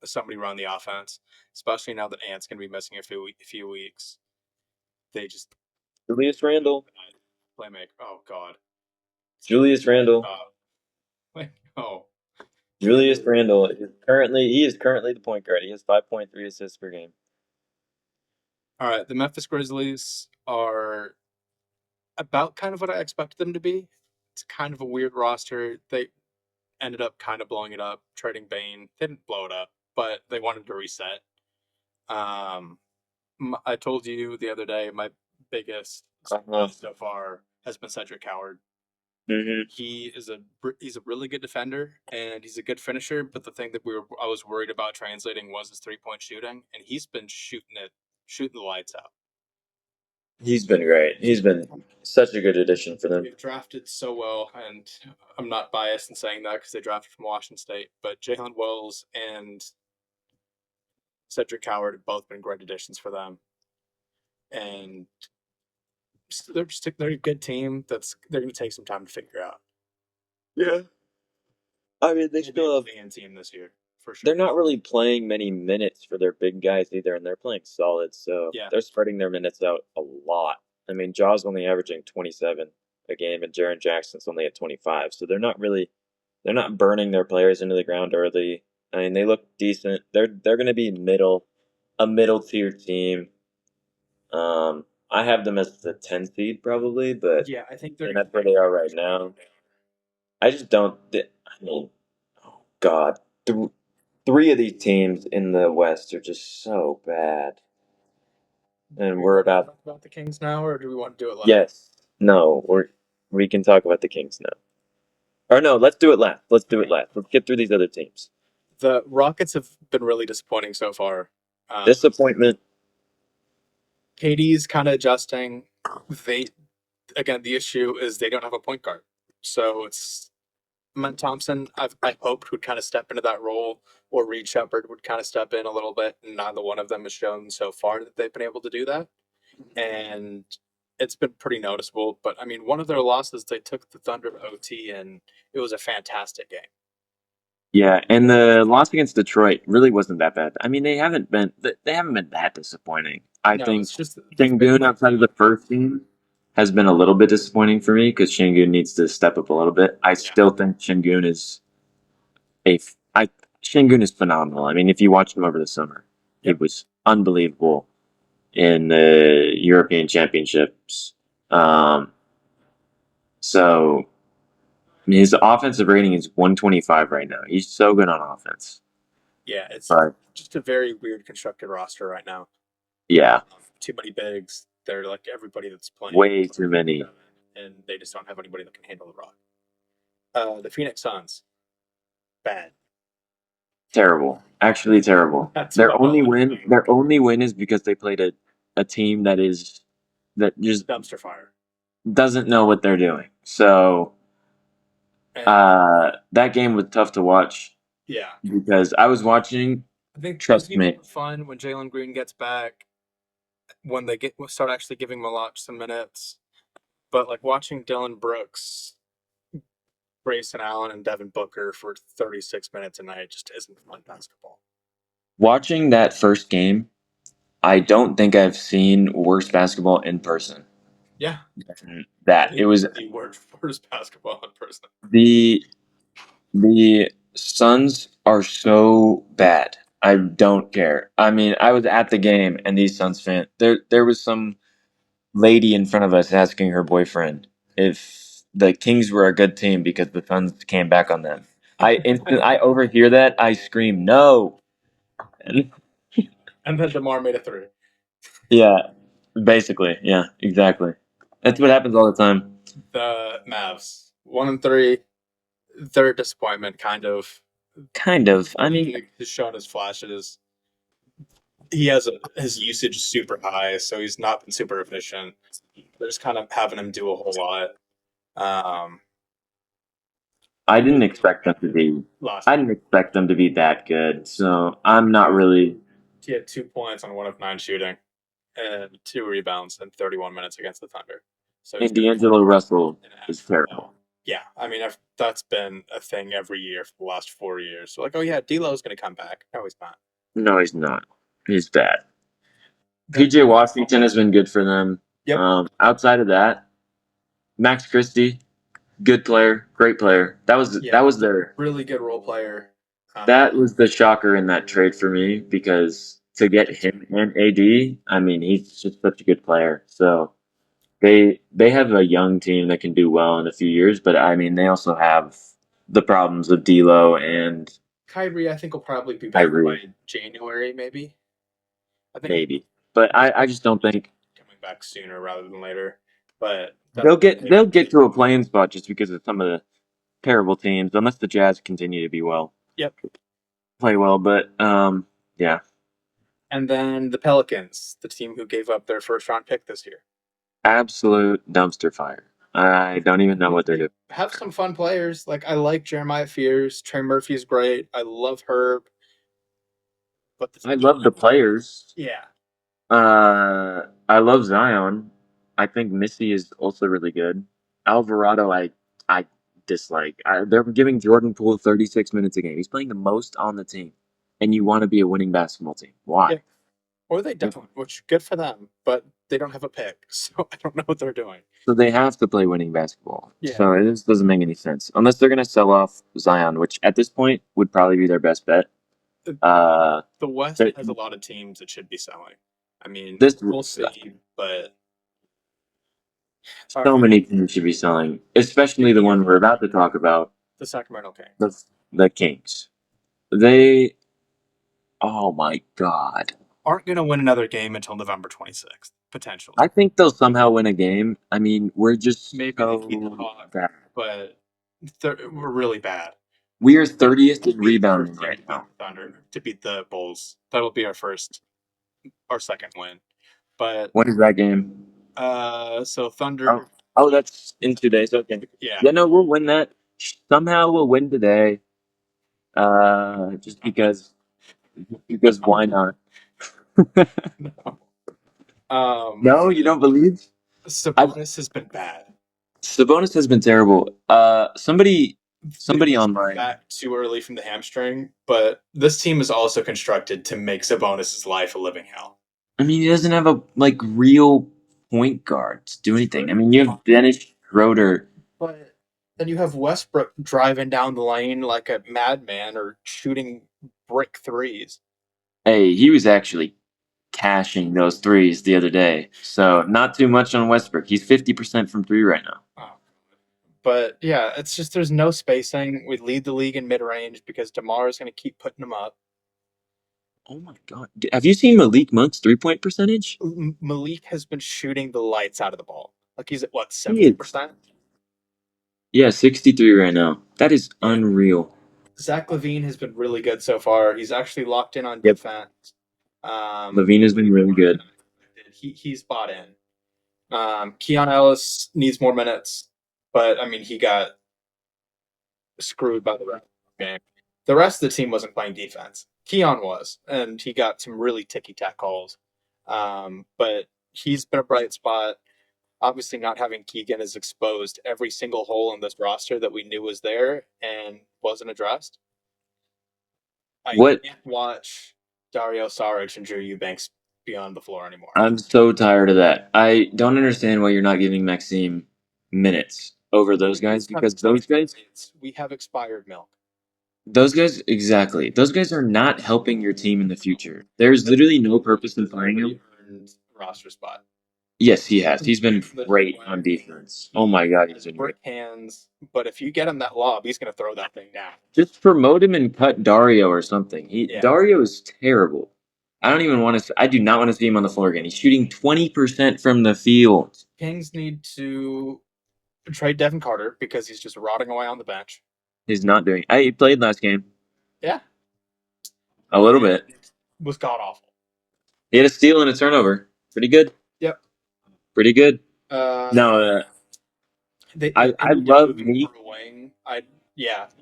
somebody run the offense, especially now that Ant's going to be missing a few weeks. They just Julius Randle. playmaker. Oh God. Julius Randle. Oh. Julius Randle is currently the point guard. He has 5.3 assists per game. All right, the Memphis Grizzlies are about kind of what I expected them to be. It's kind of a weird roster. They ended up kind of blowing it up, trading Bane. They didn't blow it up, but they wanted to reset. Um, I told you the other day my biggest Uh-huh. so far has been Cedric Howard. Hmm. He's a really good defender and he's a good finisher. But the thing that I was worried about translating was his 3-point shooting, and he's been shooting the lights out. He's been great. He's been such a good addition for them. They've drafted so well, and I'm not biased in saying that because they drafted from Washington State. But Jalen Wells and Cedric Howard have both been great additions for them, and they're a good team. They're going to take some time to figure out. Yeah. I mean, they They'll be a still have. playing team this year for sure. They're not really playing many minutes for their big guys either, and they're playing solid, so Yeah, they're spreading their minutes out a lot. I mean, Jaw's only averaging 27 a game, and Jaren Jackson's only at 25, so they're not burning their players into the ground early. I mean, they look decent. They're going to be a middle tier team. I have them as the 10 seed probably, but yeah. I think and that's where they are right now. I just don't. I mean, oh God, three of these teams in the West are just so bad, Do and we we're want to about talk about the Kings now, or do we want to do it live? yes, no, we can talk about the Kings now. Or no, let's do it last. Let's do it last. Let's get through these other teams. The Rockets have been really disappointing so far. Disappointment. KD's kind of adjusting. They again, the issue is they don't have a point guard, so it's Matt Thompson. I hoped would kind of step into that role, or Reed Shepard would kind of step in a little bit. And neither one of them has shown so far that they've been able to do that, and it's been pretty noticeable. But I mean, one of their losses, they took the Thunder to OT, and it was a fantastic game. Yeah, and the loss against Detroit really wasn't that bad. I mean, they haven't been that disappointing. I No, think it's just they've been Şengün like, outside of the first team has been a little bit disappointing for me because Şengün needs to step up a little bit. I yeah, still think Şengün is a f- I Şengün is phenomenal. I mean, if you watched him over the summer, he yep, was unbelievable in the European Championships. So his offensive rating is 125 right now. He's so good on offense. yeah. It's But just a very weird constructed roster right now. yeah, Too many bigs. They're like everybody that's playing, way too many. and they just don't have anybody that can handle the rock. The Phoenix Suns, bad. Terrible. Actually terrible. That's what I'm like. Their only win is because they played a team that just Dumpster fire. doesn't know what they're doing. So And that game was tough to watch yeah, because I was watching. I think those Trust games me. are fun when Jalen Green gets back, when they start actually giving Malach some minutes. But like watching Dylan Brooks, Grayson Allen, and Devin Booker for 36 minutes a night just isn't fun basketball. Watching that first game, I don't think I've seen worse basketball in person. Yeah, I That it think was the worst basketball in person. the the Suns are so bad. I don't care. I mean, I was at the game and these Suns fans there was some lady in front of us asking her boyfriend if the Kings were a good team because the Suns came back on them. I overhear that, I scream no. And And then DeMar made a three. yeah, basically, yeah, exactly. That's what happens all the time. The Mavs, 1-3, they're a disappointment, kind of. Kind of. I mean, Has shown his flashes. His usage is super high, so he's not been super efficient. They're just kind of having him do a whole lot. Um, I didn't expect them to be. Last I didn't expect them to be that good. So I'm not really. he had 2 points on 1 of 9 shooting and 2 rebounds in 31 minutes against the Thunder. So he's And got D'Angelo Russell an half is now. terrible. Yeah, I mean that's been a thing every year for the last 4 years. So like, oh yeah, D'Lo's going to come back. No, he's not. No, he's not. He's bad. Then, PJ Washington has been good for them. yep, Outside of that, Max Christie, good player, great player. yeah, That was their really good role player. that was the shocker in that trade for me because to get him and AD, I mean, he's just such a good player. So They have a young team that can do well in a few years, but I mean they also have the problems of D'Lo and Kyrie, I think, will probably be back by Kyrie, January, maybe. I think maybe. But I just don't think coming back sooner rather than later. But that's they'll get to a playing spot just because of some of the terrible teams, unless the Jazz continue to be yep. play well. But yeah, And then the Pelicans, the team who gave up their first round pick this year. absolute dumpster fire. I don't even know what they're doing. Have some fun players. Like, I like Jeremiah Fears. Trey Murphy's great. I love Herb. But I love the players. yeah, I love Zion. I think Missy is also really good. Alvarado, I dislike. They're giving Jordan Poole 36 minutes a game. He's playing the most on the team, and you want to be a winning basketball team. yeah. Why? Or they don't, which good for them. But they don't have a pick, so I don't know what they're doing. So they have to play winning basketball. Yeah. So it just doesn't make any sense unless they're going to sell off Zion, which at this point would probably be their best bet. The West But has a lot of teams that should be selling. I mean, this we'll see, but so many teams should be selling, especially the one we're about to talk about, the Sacramento Kings. the Kings. They, oh my God. Aren't going to win another game until November 26th, potentially. I think they'll somehow win a game. I mean, we're just Maybe so they keep it hot, bad. but we're really bad. We are 30th in rebounding right now. Thunder to beat the Bulls. That'll be our second win. But When is that game? so Thunder. Oh, that's in 2 days. Okay. Yeah. Yeah, no, we'll win that. Somehow we'll win today. Just because why not? No, you don't believe? Sabonis has been bad. Sabonis has been terrible. Somebody online. Back too early from the hamstring, but this team is also constructed to make Sabonis' life a living hell. I mean, he doesn't have a real point guard to do anything. I mean, you have Dennis Schroeder. But then you have Westbrook driving down the lane like a madman or shooting brick threes. Hey, he was actually cashing those threes the other day. So not too much on Westbrook. He's 50% from three right now. Oh. But yeah, it's just there's no spacing. We lead the league in mid range because DeMar is going to keep putting them up. Oh my God! Have you seen Malik Monk's 3-point percentage? Malik has been shooting the lights out of the ball. Like he's at what 70%? Yeah, 63 right now. That is unreal. Zach LaVine has been really good so far. He's actually locked in on defense. LaVine has been really good. He's bought in. Keon Ellis needs more minutes, but I mean he got screwed by the rest of the game. The rest of the team wasn't playing defense. Keon was, and he got some really ticky-tack calls. But he's been a bright spot. Obviously, not having Keegan has exposed every single hole in this roster that we knew was there and wasn't addressed. I can't watch Dario Saric and Drew Eubanks be on the floor anymore. I'm so tired of that. I don't understand why you're not giving Maxime minutes over those guys because those guys we have expired milk. Those guys, exactly. Those guys are not helping your team in the future. There's literally no purpose in playing him. Roster spot. Yes, he has. He's been great on defense. Oh my God, he's been great. Hands, but if you get him that lob, he's going to throw that thing down. Just promote him and cut Dario or something. Dario is terrible. I do not want to see him on the floor again. He's shooting 20% from the field. Kings need to trade Devin Carter because he's just rotting away on the bench. He's not doing. He played last game. Yeah. A little bit. Was god awful. He had a steal and a turnover. Pretty good. Yep. Pretty good. I love Neek.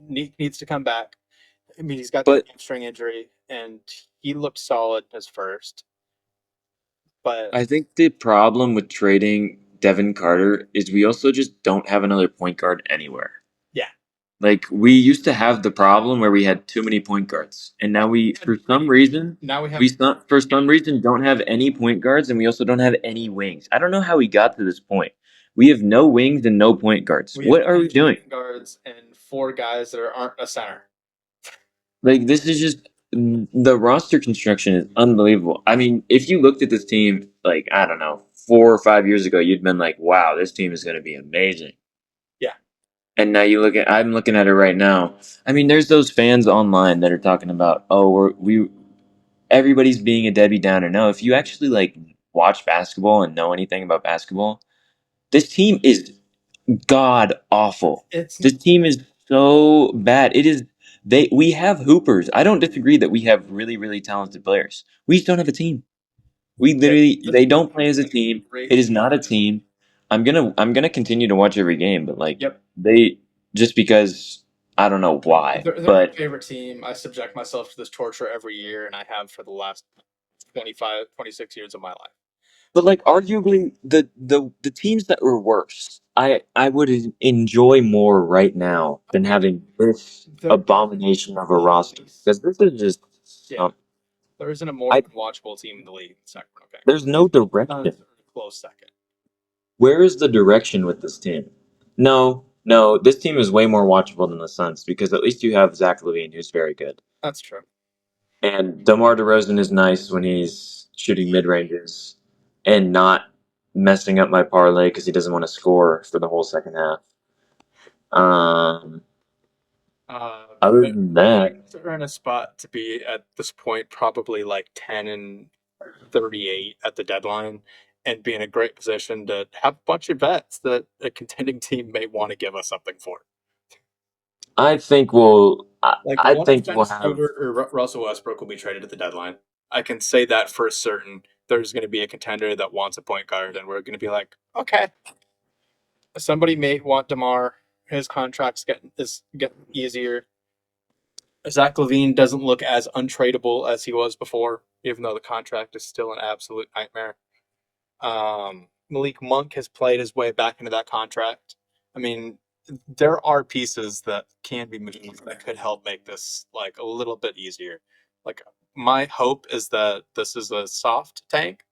Neek needs to come back. I mean, he's got the hamstring injury, and he looked solid as first. But I think the problem with trading Devin Carter is we also just don't have another point guard anywhere. Yeah. Like, we used to have the problem where we had too many point guards. And now for some reason, don't have any point guards, and we also don't have any wings. I don't know how we got to this point. We have no wings and no point guards. What are we doing? Guards and 4 guys that aren't a center. Like, this is just the roster construction is unbelievable. I mean, if you looked at this team, like, I don't know, 4 or 5 years ago, you'd been like, wow, this team is going to be amazing. Yeah. And now I'm looking at it right now. I mean, there's those fans online that are talking about, oh, everybody's being a Debbie Downer. No, if you actually like watch basketball and know anything about basketball, this team is god awful. It's This team is so bad. It is we have hoopers. I don't disagree that we have really, really talented players. We just don't have a team. We yeah, literally this they don't play as a team. great. It is not a team. I'm gonna continue to watch every game, but like Yep. they just because I don't know why. They're my But favorite team. I subject myself to this torture every year, and I have for the last 25, 26 years of my life. like arguably the teams that were worse, I would enjoy more right now than having this There, abomination of a roster because this is just yeah, there isn't a more I unwatchable team in the league. Sacramento Kings. there's no Suns direction. are a close second. Where is the direction with this team? No, no, this team is way more watchable than the Suns because at least you have Zach LaVine, who's very good, That's true. and DeMar DeRozan is nice when he's shooting mid ranges and not messing up my parlay because he doesn't want to score for the whole second half. Um, Other than that, They're in a spot to be at this point probably like 10-38 at the deadline, and be in a great position to have a bunch of bets that a contending team may want to give us something for. I think we'll. Like I one think we'll Dennis have. Schroeder or Russell Westbrook will be traded at the deadline. I can say that for certain. There's going to be a contender that wants a point guard, and we're going to be like, okay, somebody may want Demar. His contract's getting easier. Zach LaVine doesn't look as untradeable as he was before, even though the contract is still an absolute nightmare. Malik Monk has played his way back into that contract. I mean, there are pieces that can be moved that could help make this like a little bit easier. Like my hope is that this is a soft tank,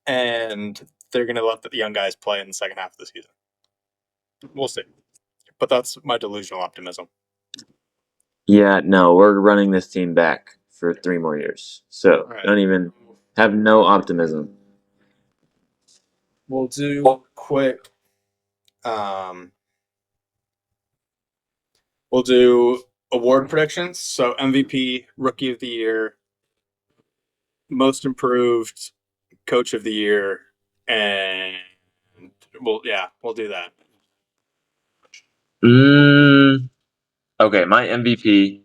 and they're going to let the young guys play in the second half of the season. We'll see, but that's my delusional optimism. Yeah, no, we're running this team back for 3 more years. So All right, don't even have no optimism. we'll do quick. Um, we'll do award predictions. So MVP, Rookie of the Year, Most Improved, Coach of the Year, and we'll do that. Okay, my MVP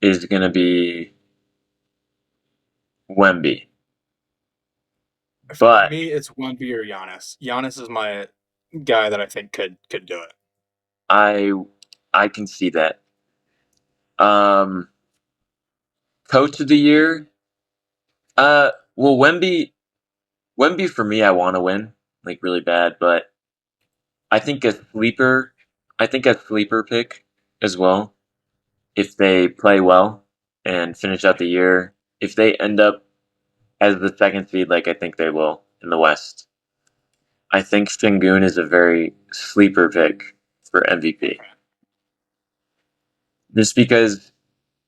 is gonna be Wemby, For but me, it's Wemby or Giannis. Giannis is my guy that I think could do it. I I can see that. Um, Coach of the Year. Well, Wemby for me, I want to win like really bad, but I think a sleeper, I think a sleeper pick as well. If they play well and finish out the year, if they end up as the second seed, like I think they will in the West, I think Sengun is a very sleeper pick for MVP. Just because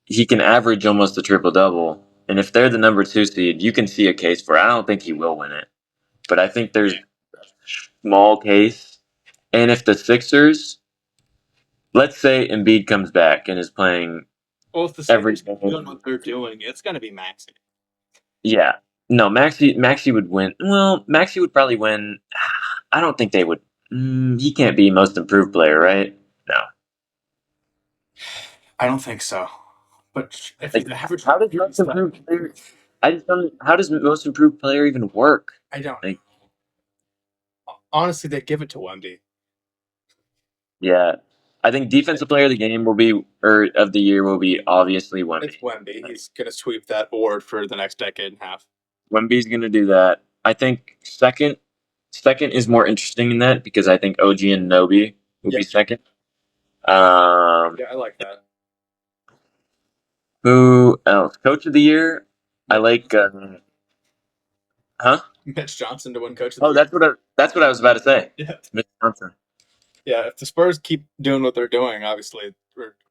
he can average almost a triple double, and if they're the number 2 seed, you can see a case for it. I don't think he will win it, but I think there's a small case. And if the Sixers, let's say Embiid comes back and is playing Well, if the every Sixers keep doing what they're doing, it's going to be Maxi. yeah. No, Maxi would win. Well, Maxi would probably win. I don't think they would. He can't be most improved player, right? No. I don't think so. But if he's Like, average, how does most improved player? I just don't. How does most improved player even work? I don't. Like, Honestly, they give it to Wemby. yeah, I think defensive player of the game will be, or of the year will be obviously It's Wemby. Wemby. He's going to sweep that award for the next decade and a half. Wemby's gonna do that. I think second is more interesting in that because I think OG and Nobi will Yeah, be second. Um, yeah, I like that. who else? Coach of the year. I Mitch, like. Huh? Mitch Johnson to win Coach of the Oh, Year. that's what I was about to say. Yeah, Mitch Johnson. yeah. If the Spurs keep doing what they're doing, obviously,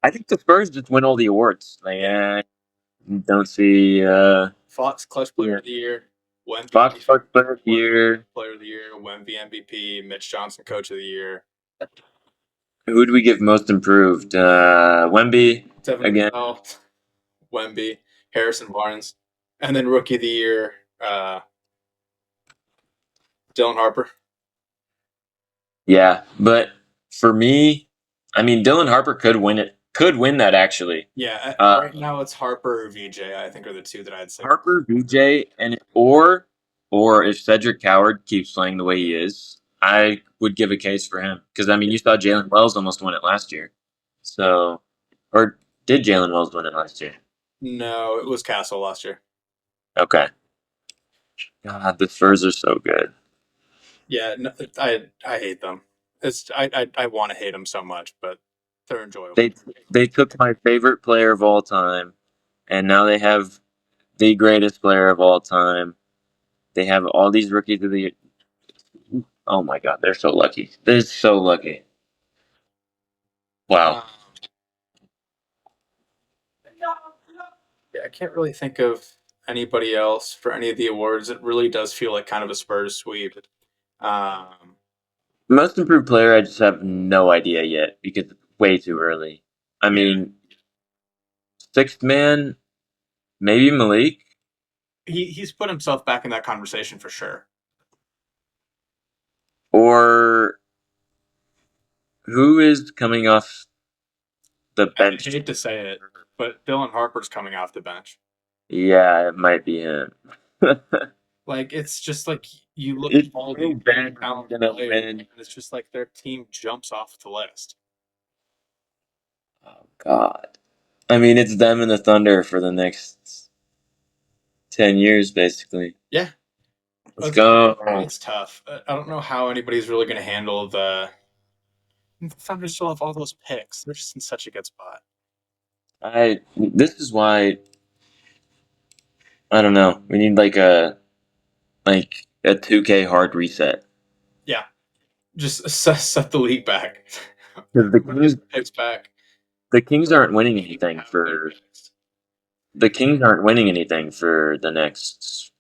I think the Spurs just win all the awards. Like, yeah. Don't see Fox Clutch Player of the Year, Wemby Fox Bucks Player of the Year. Player of the Year, Wemby MVP, Mitch Johnson Coach of the Year, Who do we give most improved? Wemby Devin again. Vassell, Wemby, Harrison Barnes, and then Rookie of the Year, Dylan Harper. Yeah, but for me, I mean, Dylan Harper could win it. Could win that actually. Yeah, right now it's Harper or VJ. I think are the two that I'd say. Harper, VJ, and or if Cedric Coward keeps playing the way he is, I would give a case for him because I mean, you saw Jalen Wells almost win it last year. So, or did Jalen Wells win it last year? No, it was Castle last year. Okay. God, the Spurs are so good. Yeah, no, I hate them. It's I want to hate them so much, but they're enjoyable. They took my favorite player of all time, and now they have the greatest player of all time. They have all these rookies of the year. Oh my God, they're so lucky. They're so lucky. Wow. Um, yeah, I can't really think of anybody else for any of the awards. It really does feel like kind of a Spurs sweep. Um, Most improved player, I just have no idea yet because it's way too early. I mean, sixth man, maybe Malik, he's put himself back in that conversation for sure. or who is coming off the I bench? hate to say it, but Dylan Harper's coming off the bench. Yeah, it might be him. Like it's just like you look at It's all so these bad talented gonna players, win. and it's just like their team jumps off the list. Oh God. I mean, it's them and the Thunder for the next 10 years, basically. Yeah, Let's go. it's tough. I don't know how anybody's really going to handle the Thunder. Still have all those picks. They're just in such a good spot. This is why I don't know. We need like a 2K hard reset. Yeah, just set the league back. Because Get the picks back. the Kings aren't winning anything for the Kings aren't winning anything for the next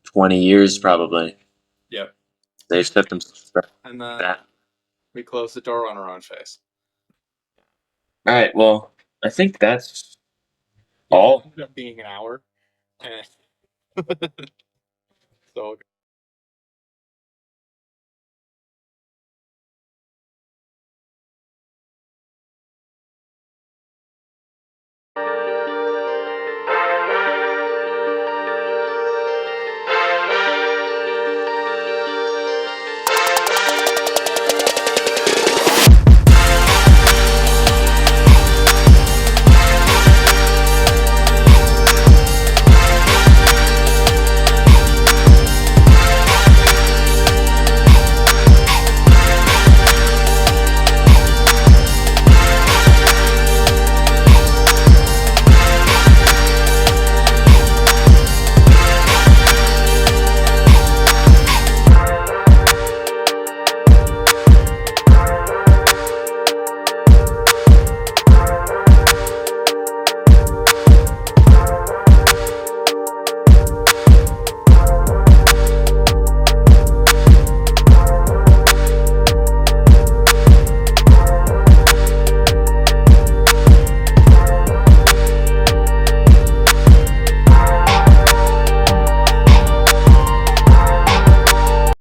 20 years probably. Yep. They've set themselves back. And then That. we close the door on our own face. All right. Well, I think that's Yeah, it all. ended up being an hour. And so